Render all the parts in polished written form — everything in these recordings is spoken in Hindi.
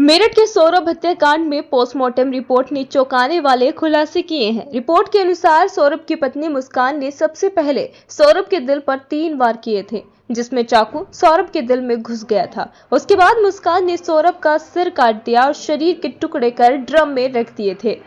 मेरठ के सौरभ हत्याकांड में पोस्टमार्टम रिपोर्ट ने चौंकाने वाले खुलासे किए हैं। रिपोर्ट के अनुसार सौरभ की पत्नी मुस्कान ने सबसे पहले सौरभ के दिल पर 3 वार किए थे, जिसमें चाकू सौरभ के दिल में घुस गया था। उसके बाद मुस्कान ने सौरभ का सिर काट दिया और शरीर के टुकड़े कर ड्रम में रख दिए थे।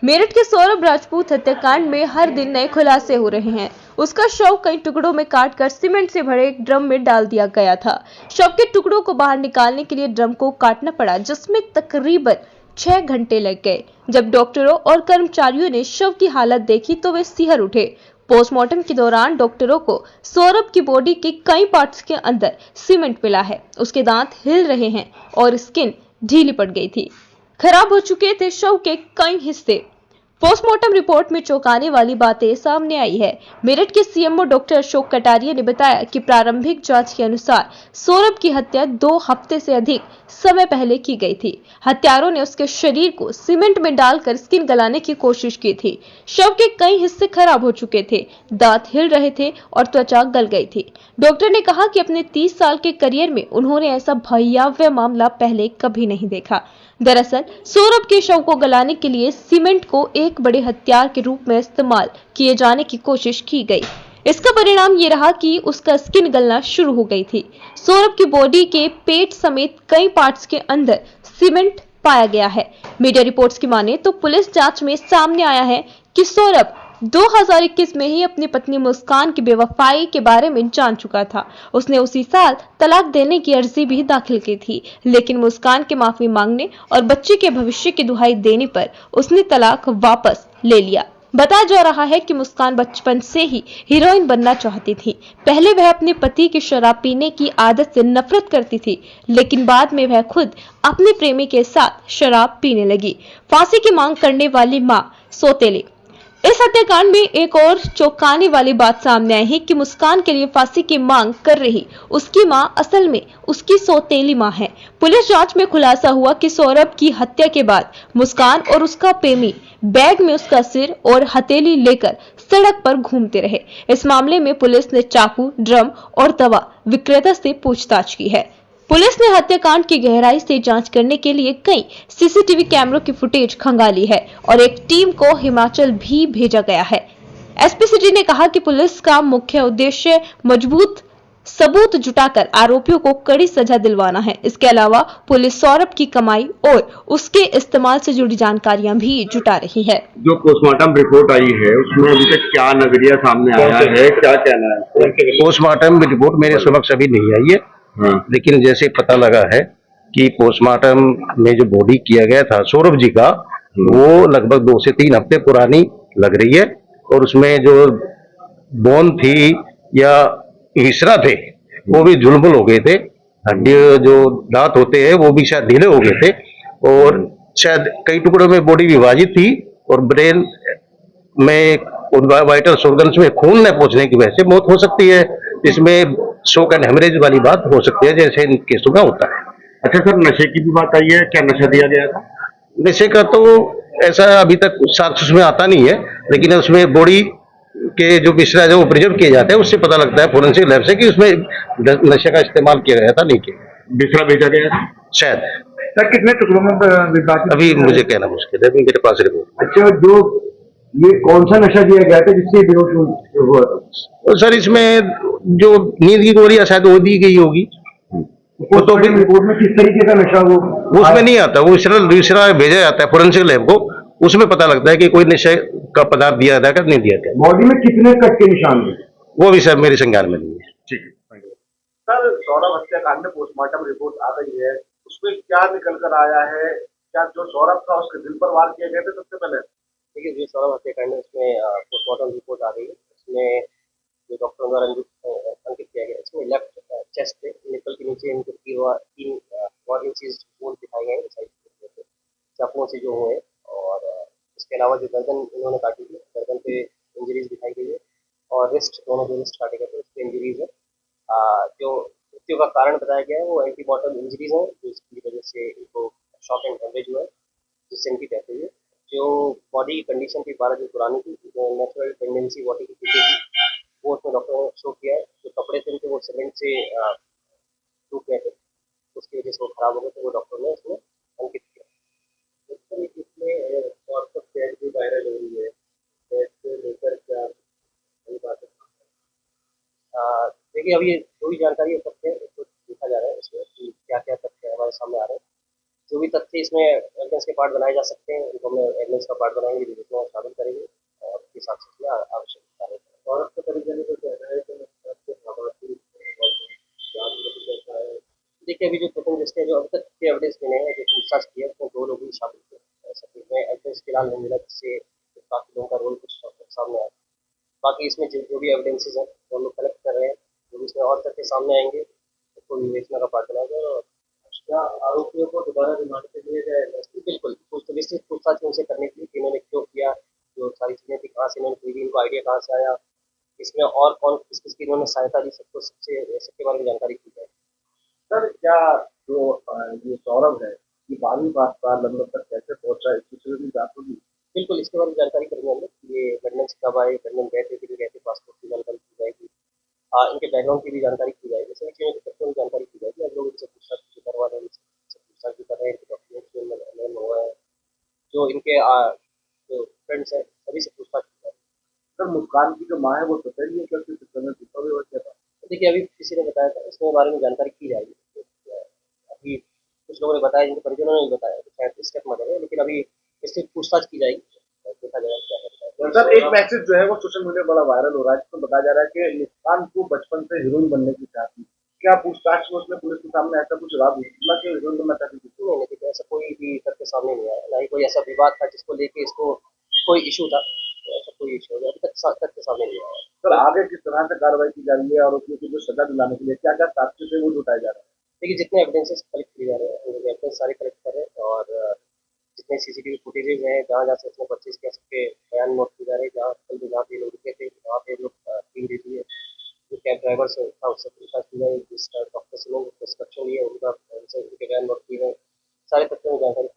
मेरठ के सौरभ राजपूत हत्याकांड में हर दिन नए खुलासे हो रहे हैं। उसका शव कई टुकड़ों में काटकर सीमेंट से भरे एक ड्रम में डाल दिया गया था। शव के टुकड़ों को बाहर निकालने के लिए ड्रम को काटना पड़ा, जिसमें तकरीबन 6 घंटे लग गए। जब डॉक्टरों और कर्मचारियों ने शव की हालत देखी तो वे सिहर उठे। पोस्टमार्टम के दौरान डॉक्टरों को सौरभ की बॉडी के कई पार्ट्स के अंदर सीमेंट मिला है। उसके दांत हिल रहे हैं और स्किन ढीली पड़ गई थी। खराब हो चुके थे शव के कई हिस्से। पोस्टमार्टम रिपोर्ट में चौंकाने वाली बातें सामने आई है। मेरठ के सीएमओ डॉक्टर अशोक कटारिया ने बताया कि प्रारंभिक जांच के अनुसार सौरभ की हत्या 2 हफ्ते से अधिक समय पहले की गई थी। हत्यारों ने उसके शरीर को सीमेंट में डालकर स्किन गलाने की कोशिश की थी। शव के कई हिस्से खराब हो चुके थे, दांत हिल रहे थे और त्वचा गल गई थी। डॉक्टर ने कहा कि अपने 30 साल के करियर में उन्होंने ऐसा भयावह मामला पहले कभी नहीं देखा। दरअसल सौरभ के शव को गलाने के लिए सीमेंट को एक बड़े हथियार के रूप में इस्तेमाल किए जाने की कोशिश की गई। इसका परिणाम ये रहा कि उसका स्किन गलना शुरू हो गई थी। सौरभ की बॉडी के पेट समेत कई पार्ट्स के अंदर सीमेंट पाया गया है। मीडिया रिपोर्ट्स की माने तो पुलिस जांच में सामने आया है कि सौरभ 2021 में ही अपनी पत्नी मुस्कान की बेवफाई के बारे में जान चुका था। उसने उसी साल तलाक देने की अर्जी भी दाखिल की थी, लेकिन मुस्कान के माफी मांगने और बच्चे के भविष्य की दुहाई देने पर उसने तलाक वापस ले लिया। बताया जा रहा है कि मुस्कान बचपन से ही हीरोइन बनना चाहती थी। पहले वह अपने पति की शराब पीने की आदत से नफरत करती थी, लेकिन बाद में वह खुद अपने प्रेमी के साथ शराब पीने लगी। फांसी की मांग करने वाली मां सौतेली। इस हत्याकांड में एक और चौंकाने वाली बात सामने आई है कि मुस्कान के लिए फांसी की मांग कर रही उसकी मां असल में उसकी सौतेली मां है। पुलिस जांच में खुलासा हुआ कि सौरभ की हत्या के बाद मुस्कान और उसका प्रेमी बैग में उसका सिर और हथेली लेकर सड़क पर घूमते रहे। इस मामले में पुलिस ने चाकू, ड्रम और दवा विक्रेता से पूछताछ की है। पुलिस ने हत्याकांड की गहराई से जांच करने के लिए कई सीसीटीवी कैमरों की फुटेज खंगाली है और एक टीम को हिमाचल भी भेजा गया है। एसपी सिटी ने कहा कि पुलिस का मुख्य उद्देश्य मजबूत सबूत जुटाकर आरोपियों को कड़ी सजा दिलवाना है। इसके अलावा पुलिस सौरभ की कमाई और उसके इस्तेमाल से जुड़ी जानकारियां भी जुटा रही है। जो पोस्टमार्टम रिपोर्ट आई है उसमें अभी तक क्या नजरिया सामने आया है, क्या कहना है? पोस्टमार्टम रिपोर्ट मेरे समक्ष अभी नहीं आई है। लेकिन जैसे पता लगा है कि पोस्टमार्टम में जो बॉडी किया गया था सौरभ जी का, वो लगभग 2 से 3 हफ्ते पुरानी लग रही है और उसमें जो बोन थी या हिस्सा थे वो भी झुलमुल हो गए थे। हड्डी जो दांत होते हैं वो भी शायद ढीले हो गए थे और शायद कई टुकड़ों में बॉडी विभाजित थी और ब्रेन में वाइटल ऑर्गन्स में खून न पहुंचने की वजह से मौत हो सकती है। इसमें शॉक एंड हेमरेज वाली बात हो सकती है जैसे इन केसों में होता है। अच्छा सर, नशे की भी बात आई है, क्या नशा दिया गया था? नशे का तो ऐसा अभी तक साक्ष्य उसमें आता नहीं है, लेकिन उसमें बॉडी के जो मिश्रा जो प्रिजर्व किए जाते हैं उससे पता लगता है फोरेंसिक लैब से कि उसमें नशे का इस्तेमाल किया गया था, नहीं किया। दूसरा भेजा गया था शायद। सर कितने टुकड़ों में विभाजित? अभी मुझे कहना मुश्किल है, मेरे पास रिपोर्ट। अच्छा, जो ये कौन सा नशा दिया गया था जिससे बेहोश हुआ था? तो सर इसमें जो नींद की गोलियां शायद वो दी गई होगी। वो तो रिपोर्ट में किस तरीके का नशा वो उसमें नहीं आता, वो दूसरा भेजा जाता है फोरेंसिक लैब को, उसमें पता लगता है कि कोई नशे का पदार्थ दिया जाता है नहीं दिया गया। बॉडी में कितने कट के निशान थे वो भी सर मेरे संज्ञान में नहीं है। ठीक है सर, सौरभ हत्याकांड में पोस्टमार्टम रिपोर्ट आ गई है, उसमें क्या निकल कर आया है? क्या जो सौरभ था उसके दिल पर वार किए गए थे? सबसे पहले देखिए, जो सौरभ हत्याकांड है उसमें पोस्टमार्टम रिपोर्ट आ गई है। उसमें जो डॉक्टरों द्वारा अंकित किया गया इसमें लेफ्ट चेस्ट पे निपल के नीचे इनको 3 वार इंचेस बोन दिखाए गए हैं चाकुओं से जो हुए। और इसके अलावा जो गर्दन इन्होंने काटी थी, गर्दन पे इंजरीज दिखाई गई है और रिस्ट, दोनों जो रिस्ट काटे गए थे उस पर इंजरीज है। जो मृत्यु का कारण बताया गया है वो एंटीबॉटम इंजरीज है, जिसकी वजह से इनको शॉक एंड हेमरेज हुआ है, जिससे इनकी डेथ हुई है। जो बॉडी कंडीशन थी 12 दिन पुरानी थी, जो नेचुरल टेंडेंसी बॉडी की थी वो उसमें डॉक्टर ने शो किया है। जो कपड़े थे उनके वो सीमेंट से टूट गए थे, उसकी वजह से वो खराब हो गए थे, वो डॉक्टर ने उसमें देखिए अभी जो भी जानकारी है तथ्य है उसको देखा जा रहा है उसमें कि क्या क्या तथ्य हमारे सामने आ रहे हैं। जो भी तथ्य इसमें एविडेंस के पार्ट बनाए जा सकते हैं उनको हम एविडेंस का पार्ट बनाएंगे, जिसमें शामिल करेंगे और उसके हिसाब से इसमें आवश्यक कार्य करेंगे। और अब तो परिजन को कहना है कि देखिए अभी जो प्रथम दृष्टया जो अभी तक के एविडेंस मिले हैं, जो पूछताछ की है, उसमें 2 लोग ही शामिल थे। ऐसा कुछ में एविडेंस फिलहाल नहीं मिला जिससे काफ़ी लोगों का रोल कुछ सामने आया। बाकी इसमें जो भी एविडेंसेस हैं वो हम लोग कलेक्ट कर रहे हैं, जो भी इसमें और तथ्य सामने आएंगे उसको विवेचना का पार्ट बनाया जाएगा। और क्या आरोपियों को दोबारा रिमांड पे लिया जाएगा? बिल्कुल, विस्तृत पूछताछ उनसे करने के लिए कि इन्होंने क्यों किया, जो सारी चीज़ें थी कहाँ से इन्होंने खरीदी, इनको आइडिया कहाँ से आया, इसमें और कौन किस-किस की इन्होंने सहायता ली, सबको सबके बारे में जानकारी की जाए। सर क्या जो ये सौरभ है ये 12वीं पास था, लंदन तक कैसे पहुंचा, इस विषय में जांच होगी? बिल्कुल, इसके बारे में जानकारी करेंगे हम लोग, ये लंदन से कब आए, लंदन गए थे, फिर गए थे, पासपोर्ट की जानकारी की जाएगी। इनके बैकग्राउंड की भी जानकारी की जाएगी, सभी चीज़ों की तथ्यों की जानकारी की जाएगी। हम लोग इनसे पूछताछ भी करवा रहे हैं, इनसे पूछताछ भी कर रहे हैं, इनके डॉक्यूमेंट्स जो मैंने मंगवाए हैं, जो इनके जो फ्रेंड्स हैं, सभी से पूछताछ की जाएगी। सर मुस्कान की जो माँ है वो सफेद नहीं करती सिस्टम में दूसरा भी क्या था? तो देखिए अभी किसी ने बताया था, इसके बारे में जानकारी की जाएगी। तो, अभी कुछ लोगों ने बताया, जिनके परिजनों ने भी बताया, तो शायद स्टेप मदद है, लेकिन अभी इससे पूछताछ की जाएगी, देखा जाएगा क्या करता है। सर एक मैसेज जो है वो सोशल मीडिया बड़ा वायरल हो रहा है, जिसमें बताया जा रहा है कि मुस्कान को बचपन से हीरोइन बनने की चाह थी। क्या पूछताछ में उसने पुलिस के सामने ऐसा कुछ रहा निकला कि हीरोइन बनना चाहती थी? नहीं, नहीं, देखिए ऐसा कोई भी तथ्य सामने नहीं आया, ना ही कोई ऐसा विवाद था जिसको लेके इसको कोई इश्यू था, तो ऐसा कोई इश्यू नहीं, अभी तक तथ्य सामने नहीं आया। सर आगे किस तरह से कार्रवाई की जा रही है, आरोपियों को जो सजा दिलाने के लिए क्या क्या साक्ष्य थे वो जुटाए जा रहे हैं? देखिए जितने एविडेंसेस कलेक्ट किए जा रहे हैं, हम लोग एविडेंस सारे कलेक्ट कर रहे हैं, और जितने सीसीटीवी फुटेजेज हैं, जहाँ-जहाँ से इसने परचेज़ किया, सबके बयान नोट किए जा रहे हैं, जहाँ पे ये लोग रुके थे, वहाँ पे लोग टीम दे दी है। जो कैब ड्राइवर से था उससे पूछताछ की जाए, जिस डॉक्टर से लोग प्रिस्क्रिप्शन लिए उनका उनसे उनके बयान नोट किए गए, सारे तथ्यों की जानकारी